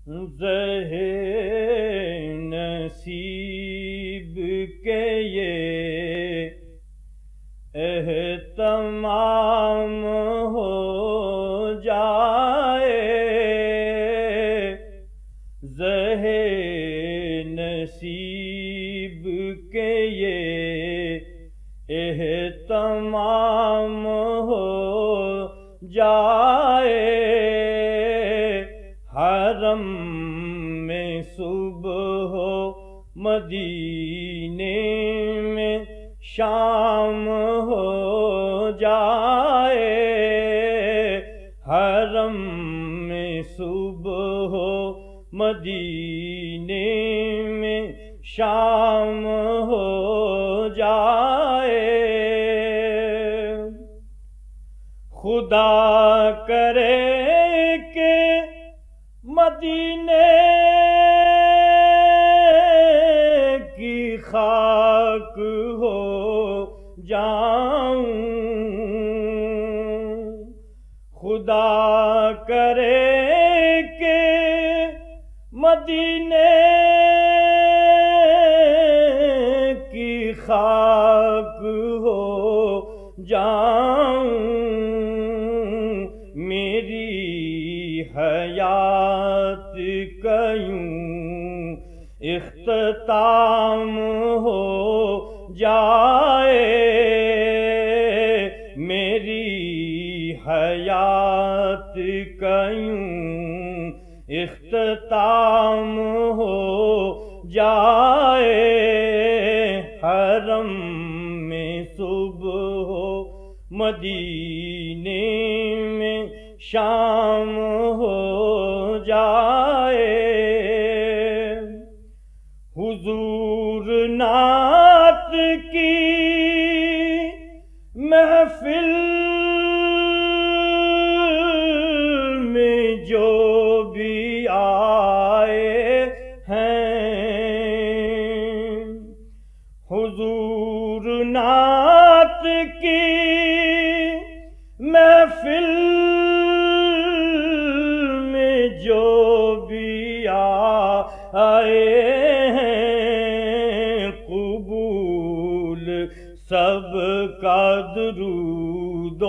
زہے نصیب کے یہ اہتمام ہو جائے، زہے نصیب کے یہ اہتمام ہو جائے، حرم میں صبح ہو مدینے میں شام ہو جائے، حرم میں صبح ہو مدینے میں شام ہو جائے، خدا کرے کہ مدینے کی خاک ہو جاؤں، خدا کرے کہ مدینے کی خاک ہو جاؤں، میری حیات کا یوں اختتام ہو جائے، میری حیات کا یوں اختتام ہو جائے، حرم میں صبح ہو مدینے میں شام ہو جائے، حضور نعت کی محفل میں جو بھی آئے ہیں، حضور نعت کی محفل میں جو بھی آئے ہیں، قبول سب کا درود و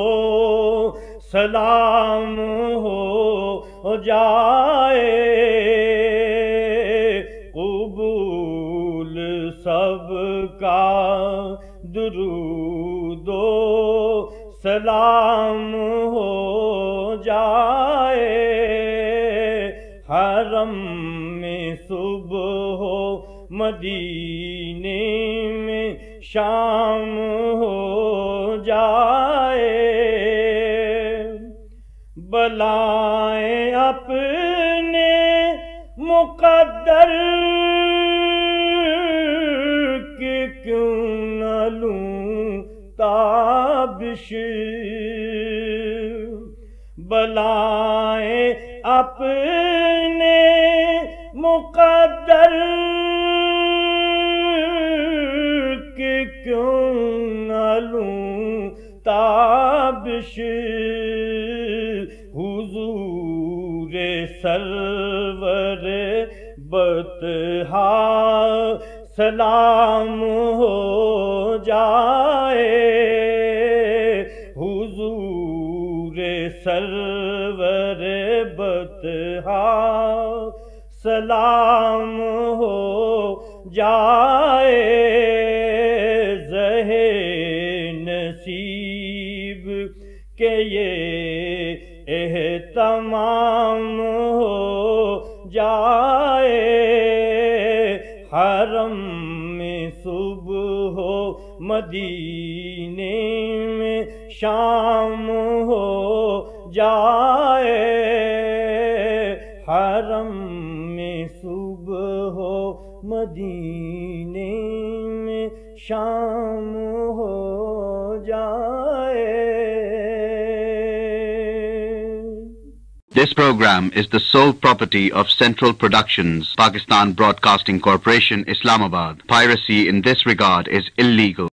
سلام ہو جائے، قبول سب کا درود و سلام ہو جائے، حرم میں صبح ہو مدینے میں شام ہو جائے، بلائیں اپنے مقدر کے کیوں نہ لوں تابش، بلائیں اپنے مقدر کے کیوں نہ لوں تابش، حضور سرور بطحا سلام ہو جائے، حضور سرور بطحا سلام ہو جائے، زہے نصیب کہ یہ اہتمام ہو جائے، حرم میں صبح ہو مدینے میں شام ہو جائے، حرم میں صبح ہو مدینے میں شام ہو جائے۔ This program is the sole property of Central Productions, Pakistan Broadcasting Corporation, Islamabad. Piracy in this regard is illegal.